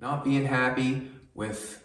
not being happy with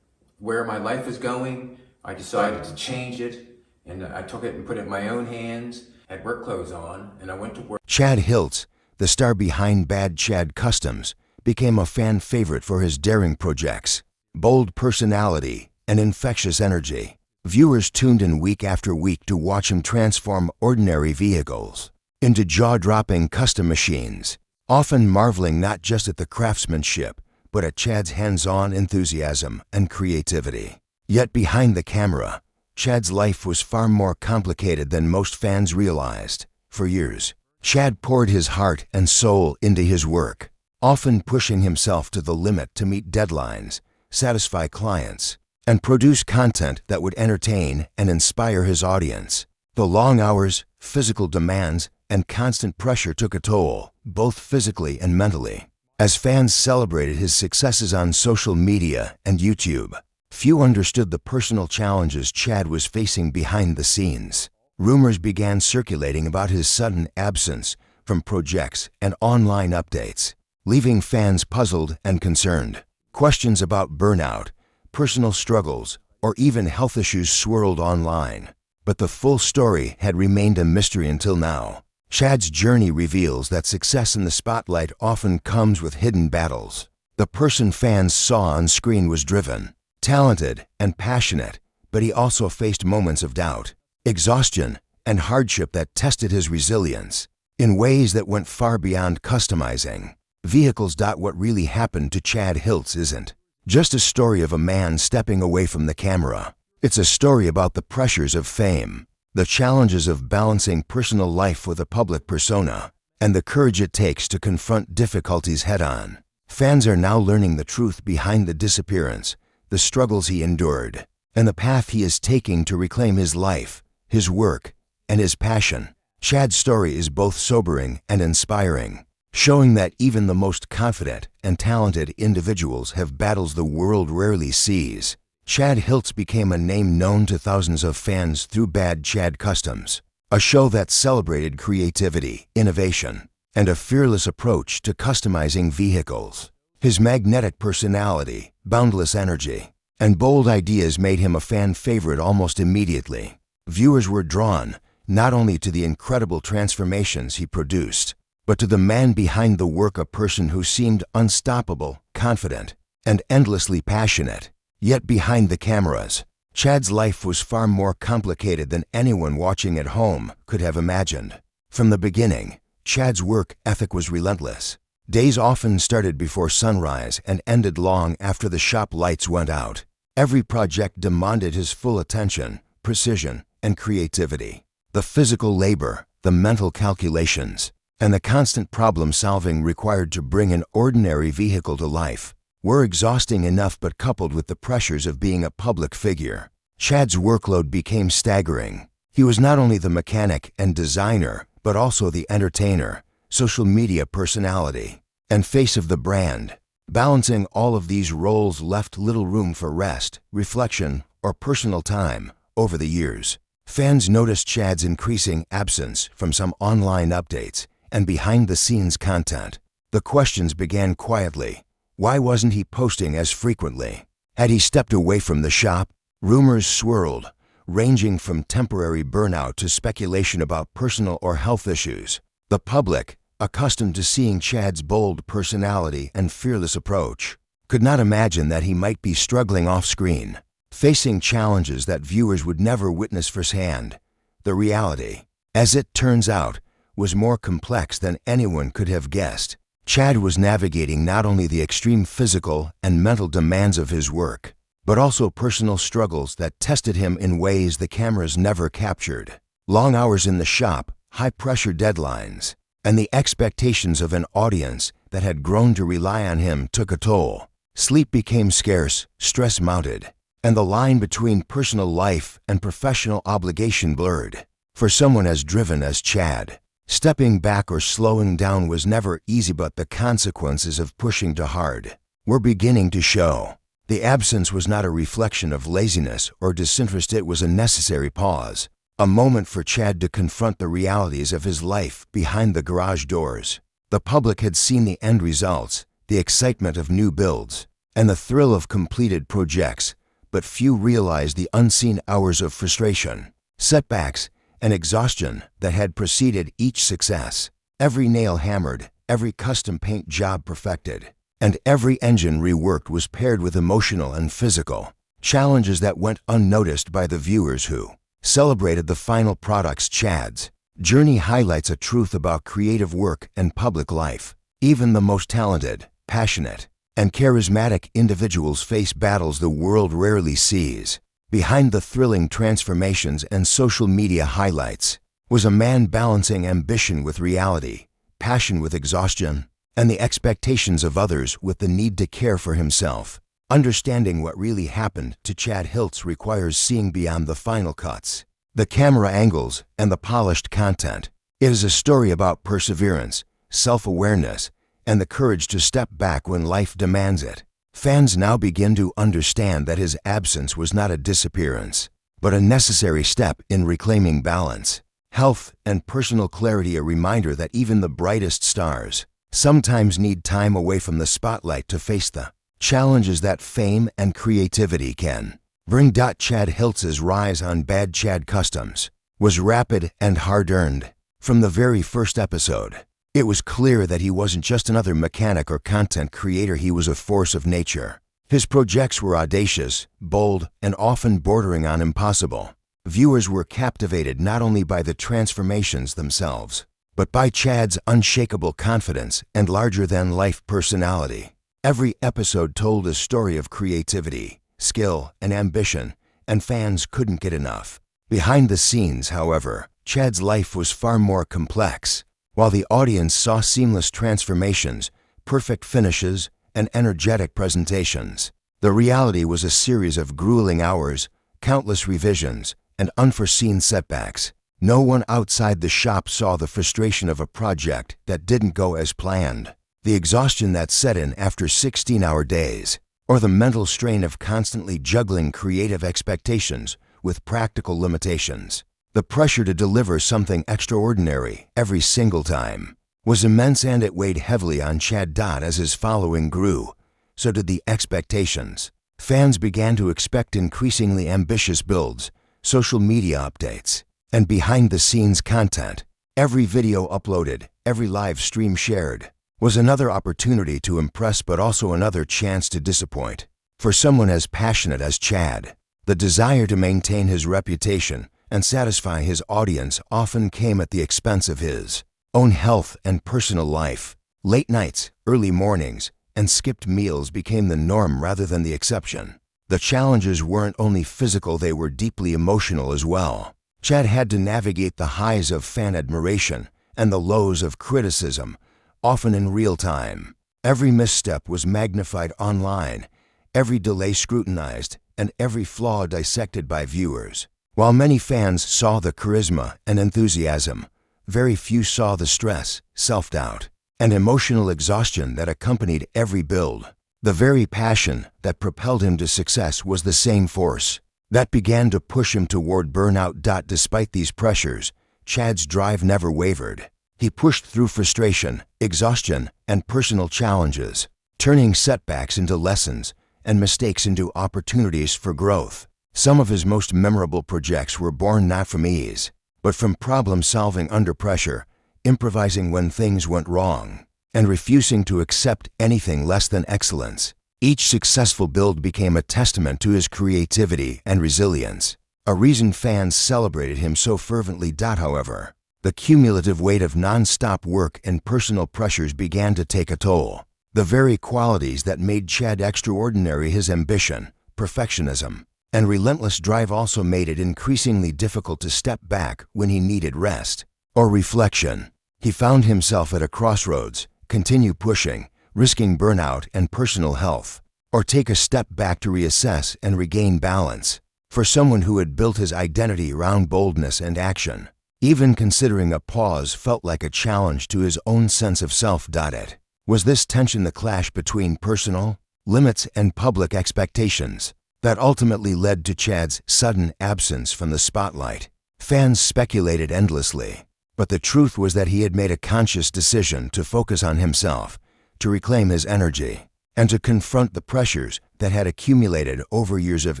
where my life was going, I decided to change it, and I took it and put it in my own hands. I had work clothes on, and I went to work. Chad Hiltz, the star behind Bad Chad Customs, became a fan favorite for his daring projects, bold personality, and infectious energy. Viewers tuned in week after week to watch him transform ordinary vehicles into jaw-dropping custom machines, often marveling not just at the craftsmanship, but at Chad's hands-on enthusiasm and creativity. Yet behind the camera, Chad's life was far more complicated than most fans realized. For years, Chad poured his heart and soul into his work, often pushing himself to the limit to meet deadlines, satisfy clients, and produce content that would entertain and inspire his audience. The long hours, physical demands, and constant pressure took a toll, both physically and mentally. As fans celebrated his successes on social media and YouTube, few understood the personal challenges Chad was facing behind the scenes. Rumors began circulating about his sudden absence from projects and online updates, leaving fans puzzled and concerned. Questions about burnout, personal struggles, or even health issues swirled online. But the full story had remained a mystery until now. Chad's journey reveals that success in the spotlight often comes with hidden battles. The person fans saw on screen was driven, talented, and passionate, but he also faced moments of doubt, exhaustion, and hardship that tested his resilience in ways that went far beyond customizing vehicles. What really happened to Chad Hiltz isn't just a story of a man stepping away from the camera. It's a story about the pressures of fame, the challenges of balancing personal life with a public persona, and the courage it takes to confront difficulties head-on. Fans are now learning the truth behind the disappearance, the struggles he endured, and the path he is taking to reclaim his life, his work, and his passion. Chad's story is both sobering and inspiring, showing that even the most confident and talented individuals have battles the world rarely sees. Chad Hiltz became a name known to thousands of fans through Bad Chad Customs, a show that celebrated creativity, innovation, and a fearless approach to customizing vehicles. His magnetic personality, boundless energy, and bold ideas made him a fan favorite almost immediately. Viewers were drawn not only to the incredible transformations he produced, but to the man behind the work, a person who seemed unstoppable, confident, and endlessly passionate. Yet behind the cameras, Chad's life was far more complicated than anyone watching at home could have imagined. From the beginning, Chad's work ethic was relentless. Days often started before sunrise and ended long after the shop lights went out. Every project demanded his full attention, precision, and creativity. The physical labor, the mental calculations, and the constant problem-solving required to bring an ordinary vehicle to life were exhausting enough, but coupled with the pressures of being a public figure, Chad's workload became staggering. He was not only the mechanic and designer, but also the entertainer, social media personality, and face of the brand. Balancing all of these roles left little room for rest, reflection, or personal time. Over the years, fans noticed Chad's increasing absence from some online updates and behind-the-scenes content. The questions began quietly. Why wasn't he posting as frequently? Had he stepped away from the shop? Rumors swirled, ranging from temporary burnout to speculation about personal or health issues. The public, accustomed to seeing Chad's bold personality and fearless approach, could not imagine that he might be struggling off-screen, facing challenges that viewers would never witness firsthand. The reality, as it turns out, was more complex than anyone could have guessed. Chad was navigating not only the extreme physical and mental demands of his work, but also personal struggles that tested him in ways the cameras never captured. Long hours in the shop, high-pressure deadlines, and the expectations of an audience that had grown to rely on him took a toll. Sleep became scarce, stress mounted, and the line between personal life and professional obligation blurred. For someone as driven as Chad, stepping back or slowing down was never easy, but the consequences of pushing too hard were beginning to show. The absence was not a reflection of laziness or disinterest, it was a necessary pause, a moment for Chad to confront the realities of his life behind the garage doors. The public had seen the end results, the excitement of new builds, and the thrill of completed projects, but few realized the unseen hours of frustration, setbacks, and exhaustion that had preceded each success. Every nail hammered, every custom paint job perfected, and every engine reworked was paired with emotional and physical challenges that went unnoticed by the viewers who celebrated the final products. Chad's journey highlights a truth about creative work and public life. Even the most talented, passionate, and charismatic individuals face battles the world rarely sees. Behind the thrilling transformations and social media highlights was a man balancing ambition with reality, passion with exhaustion, and the expectations of others with the need to care for himself. Understanding what really happened to Chad Hiltz requires seeing beyond the final cuts, the camera angles, and the polished content. It is a story about perseverance, self-awareness, and the courage to step back when life demands it. Fans now begin to understand that his absence was not a disappearance, but a necessary step in reclaiming balance, health, and personal clarity, a reminder that even the brightest stars sometimes need time away from the spotlight to face the challenges that fame and creativity can bring. Chad Hiltz's rise on Bad Chad Customs was rapid and hard-earned. From the very first episode, it was clear that he wasn't just another mechanic or content creator, he was a force of nature. His projects were audacious, bold, and often bordering on impossible. Viewers were captivated not only by the transformations themselves, but by Chad's unshakable confidence and larger-than-life personality. Every episode told a story of creativity, skill, and ambition, and fans couldn't get enough. Behind the scenes, however, Chad's life was far more complex. While the audience saw seamless transformations, perfect finishes, and energetic presentations, the reality was a series of grueling hours, countless revisions, and unforeseen setbacks. No one outside the shop saw the frustration of a project that didn't go as planned, the exhaustion that set in after 16-hour days, or the mental strain of constantly juggling creative expectations with practical limitations. The pressure to deliver something extraordinary every single time was immense, and it weighed heavily on Chad. As his following grew, so did the expectations. Fans began to expect increasingly ambitious builds, social media updates, and behind-the-scenes content. Every video uploaded, every live stream shared, was another opportunity to impress, but also another chance to disappoint. For someone as passionate as Chad, the desire to maintain his reputation and satisfy his audience often came at the expense of his own health and personal life. Late nights, early mornings, and skipped meals became the norm rather than the exception. The challenges weren't only physical, they were deeply emotional as well. Chad had to navigate the highs of fan admiration and the lows of criticism, often in real time. Every misstep was magnified online, every delay scrutinized, and every flaw dissected by viewers. While many fans saw the charisma and enthusiasm, very few saw the stress, self-doubt, and emotional exhaustion that accompanied every build. The very passion that propelled him to success was the same force that began to push him toward burnout. Despite these pressures, Chad's drive never wavered. He pushed through frustration, exhaustion, and personal challenges, turning setbacks into lessons and mistakes into opportunities for growth. Some of his most memorable projects were born not from ease, but from problem-solving under pressure, improvising when things went wrong, and refusing to accept anything less than excellence. Each successful build became a testament to his creativity and resilience, a reason fans celebrated him so fervently. However, the cumulative weight of non-stop work and personal pressures began to take a toll. The very qualities that made Chad extraordinary, his ambition, perfectionism, and relentless drive, also made it increasingly difficult to step back when he needed rest or reflection. He found himself at a crossroads: continue pushing, risking burnout and personal health, or take a step back to reassess and regain balance. For someone who had built his identity around boldness and action, even considering a pause felt like a challenge to his own sense of self. It was this tension, the clash between personal limits and public expectations, that ultimately led to Chad's sudden absence from the spotlight. Fans speculated endlessly, but the truth was that he had made a conscious decision to focus on himself, to reclaim his energy, and to confront the pressures that had accumulated over years of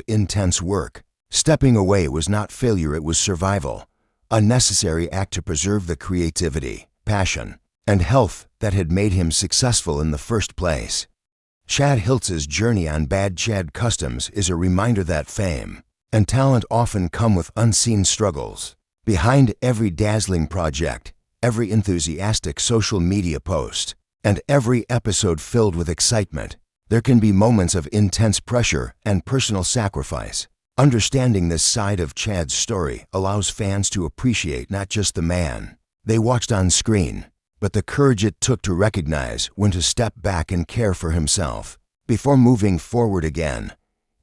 intense work. Stepping away was not failure, it was survival, a necessary act to preserve the creativity, passion, and health that had made him successful in the first place. Chad Hiltz's journey on Bad Chad Customs is a reminder that fame and talent often come with unseen struggles. Behind every dazzling project, every enthusiastic social media post, and every episode filled with excitement, there can be moments of intense pressure and personal sacrifice. Understanding this side of Chad's story allows fans to appreciate not just the man they watched on screen, but the courage it took to recognize when to step back and care for himself before moving forward again.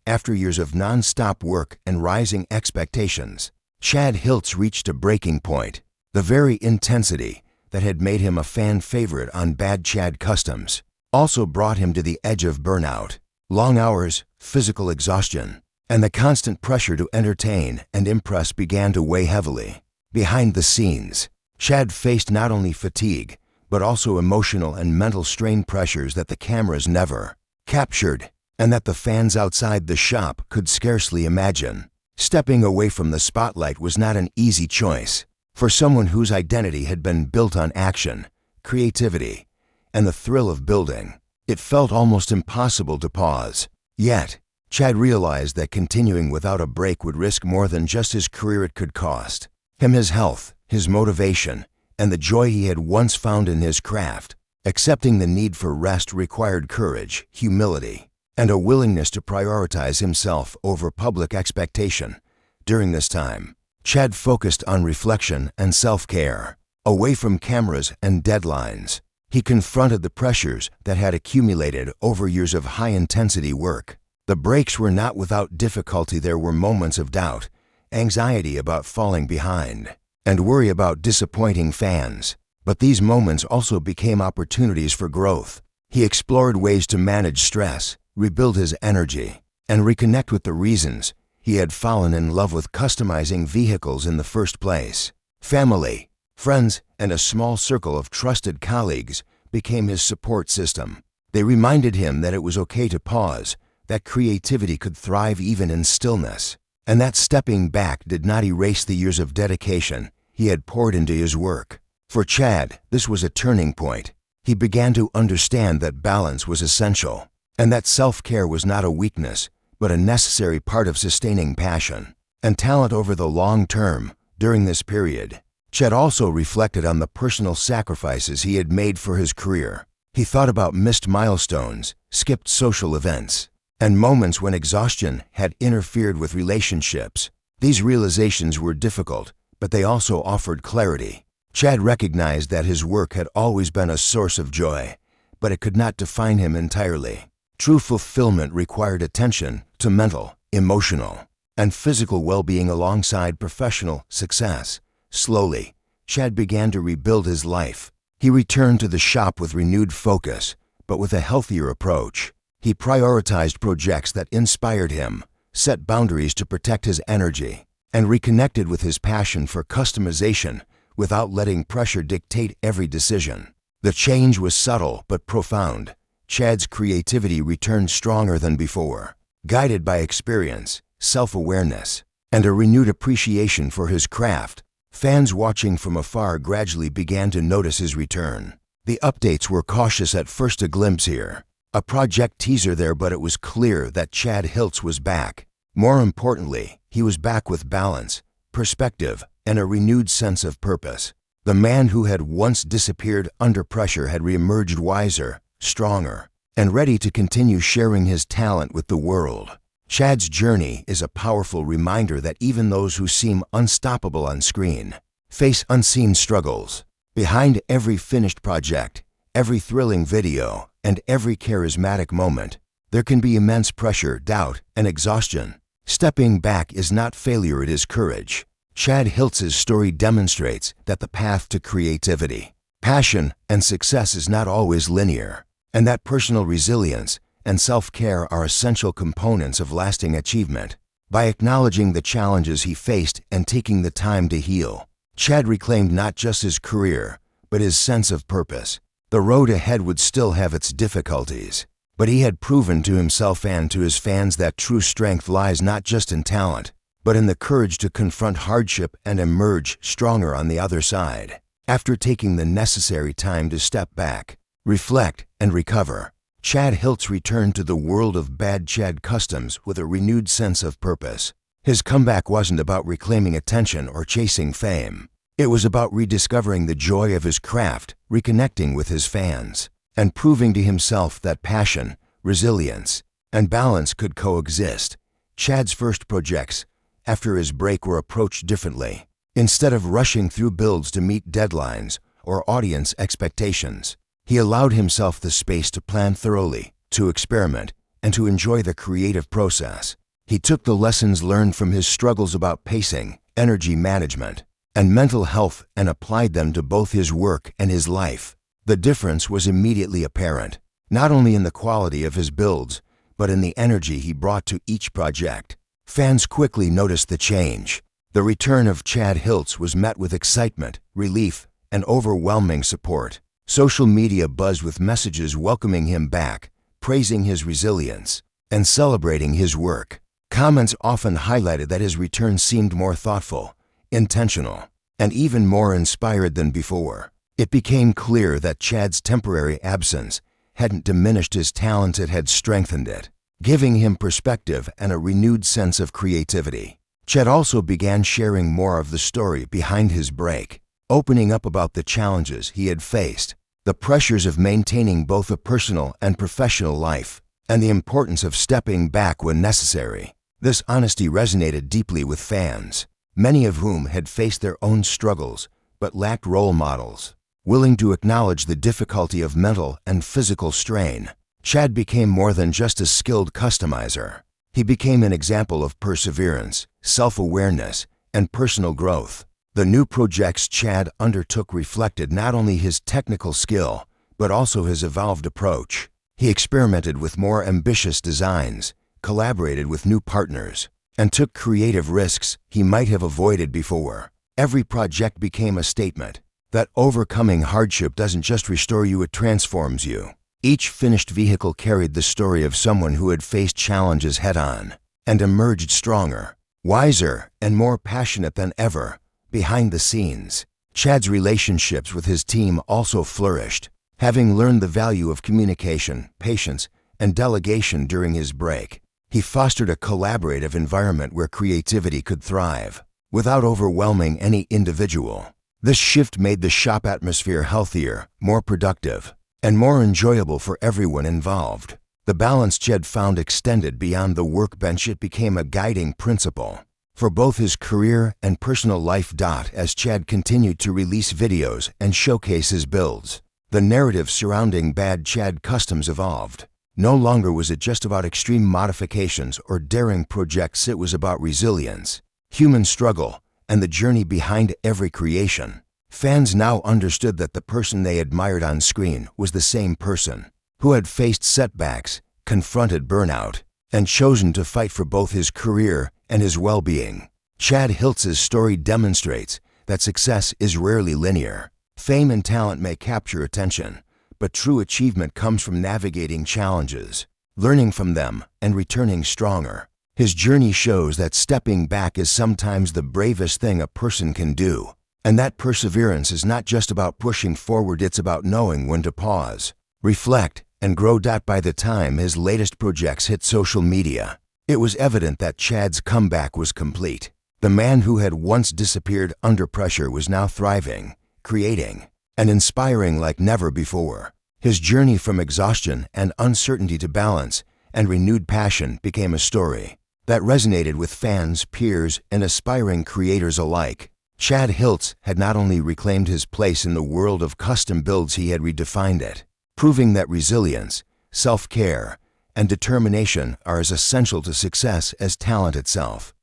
After years of non-stop work and rising expectations, Chad Hiltz reached a breaking point. The very intensity that had made him a fan favorite on Bad Chad Customs also brought him to the edge of burnout. Long hours, physical exhaustion, and the constant pressure to entertain and impress began to weigh heavily. Behind the scenes, Chad faced not only fatigue, but also emotional and mental strain pressures that the cameras never captured, and that the fans outside the shop could scarcely imagine. Stepping away from the spotlight was not an easy choice. For someone whose identity had been built on action, creativity, and the thrill of building, it felt almost impossible to pause. Yet, Chad realized that continuing without a break would risk more than just his career. It could cost him his health, his motivation, and the joy he had once found in his craft. Accepting the need for rest required courage, humility, and a willingness to prioritize himself over public expectation. During this time, Chad focused on reflection and self-care. Away from cameras and deadlines, he confronted the pressures that had accumulated over years of high-intensity work. The breaks were not without difficulty. There were moments of doubt, anxiety about falling behind, and worry about disappointing fans. But these moments also became opportunities for growth. He explored ways to manage stress, rebuild his energy, and reconnect with the reasons he had fallen in love with customizing vehicles in the first place. Family, friends, and a small circle of trusted colleagues became his support system. They reminded him that it was okay to pause, that creativity could thrive even in stillness, and that stepping back did not erase the years of dedication he had poured into his work. For Chad, this was a turning point. He began to understand that balance was essential, and that self-care was not a weakness, but a necessary part of sustaining passion and talent over the long term. During this period, Chad also reflected on the personal sacrifices he had made for his career. He thought about missed milestones, skipped social events, and moments when exhaustion had interfered with relationships. These realizations were difficult, but they also offered clarity. Chad recognized that his work had always been a source of joy, but it could not define him entirely. True fulfillment required attention to mental, emotional, and physical well-being alongside professional success. Slowly, Chad began to rebuild his life. He returned to the shop with renewed focus, but with a healthier approach. He prioritized projects that inspired him, set boundaries to protect his energy, and reconnected with his passion for customization without letting pressure dictate every decision. The change was subtle but profound. Chad's creativity returned stronger than before, guided by experience, self-awareness, and a renewed appreciation for his craft. Fans watching from afar gradually began to notice his return. The updates were cautious at first. A glimpse here, a project teaser there, but it was clear that Chad Hiltz was back. More importantly, he was back with balance, perspective, and a renewed sense of purpose. The man who had once disappeared under pressure had reemerged wiser, stronger, and ready to continue sharing his talent with the world. Chad's journey is a powerful reminder that even those who seem unstoppable on screen face unseen struggles. Behind every finished project, every thrilling video, and every charismatic moment, there can be immense pressure, doubt, and exhaustion. Stepping back is not failure, it is courage. Chad Hiltz's story demonstrates that the path to creativity, passion, and success is not always linear, and that personal resilience and self-care are essential components of lasting achievement. By acknowledging the challenges he faced and taking the time to heal, Chad reclaimed not just his career, but his sense of purpose. The road ahead would still have its difficulties, But he had proven to himself and to his fans that true strength lies not just in talent, but in the courage to confront hardship and emerge stronger on the other side. After taking the necessary time to step back, reflect, and recover, Chad Hiltz returned to the world of Bad Chad Customs with a renewed sense of purpose. His comeback wasn't about reclaiming attention or chasing fame. It was about rediscovering the joy of his craft, reconnecting with his fans, and proving to himself that passion, resilience, and balance could coexist. Chad's first projects, after his break, were approached differently. Instead of rushing through builds to meet deadlines or audience expectations, he allowed himself the space to plan thoroughly, to experiment, and to enjoy the creative process. He took the lessons learned from his struggles about pacing, energy management, and mental health and applied them to both his work and his life. The difference was immediately apparent, not only in the quality of his builds, but in the energy he brought to each project. Fans quickly noticed the change. The return of Chad Hiltz was met with excitement, relief, and overwhelming support. Social media buzzed with messages welcoming him back, praising his resilience, and celebrating his work. Comments often highlighted that his return seemed more thoughtful, intentional, and even more inspired than before. It became clear that Chad's temporary absence hadn't diminished his talent, it had strengthened it, giving him perspective and a renewed sense of creativity. Chad also began sharing more of the story behind his break, opening up about the challenges he had faced, the pressures of maintaining both a personal and professional life, and the importance of stepping back when necessary. This honesty resonated deeply with fans, many of whom had faced their own struggles but lacked role models, willing to acknowledge the difficulty of mental and physical strain. Chad became more than just a skilled customizer. He became an example of perseverance, self-awareness, and personal growth. The new projects Chad undertook reflected not only his technical skill, but also his evolved approach. He experimented with more ambitious designs, collaborated with new partners, and took creative risks he might have avoided before. Every project became a statement that overcoming hardship doesn't just restore you, it transforms you. Each finished vehicle carried the story of someone who had faced challenges head-on and emerged stronger, wiser, and more passionate than ever. Behind the scenes, Chad's relationships with his team also flourished. Having learned the value of communication, patience, and delegation during his break, he fostered a collaborative environment where creativity could thrive, without overwhelming any individual. This shift made the shop atmosphere healthier, more productive, and more enjoyable for everyone involved. The balance Chad found extended beyond the workbench. It became a guiding principle for both his career and personal life. As Chad continued to release videos and showcase his builds, the narrative surrounding Bad Chad Customs evolved. No longer was it just about extreme modifications or daring projects, it was about resilience, human struggle, and the journey behind every creation. Fans now understood that the person they admired on screen was the same person who had faced setbacks, confronted burnout, and chosen to fight for both his career and his well-being. Chad Hiltz's story demonstrates that success is rarely linear. Fame and talent may capture attention, but true achievement comes from navigating challenges, learning from them, and returning stronger. His journey shows that stepping back is sometimes the bravest thing a person can do, and that perseverance is not just about pushing forward, it's about knowing when to pause, reflect, and grow. By the time his latest projects hit social media, it was evident that Chad's comeback was complete. The man who had once disappeared under pressure was now thriving, creating, and inspiring like never before. His journey from exhaustion and uncertainty to balance and renewed passion became a story that resonated with fans, peers, and aspiring creators alike. Chad Hiltz had not only reclaimed his place in the world of custom builds, he had redefined it, proving that resilience, self-care, and determination are as essential to success as talent itself.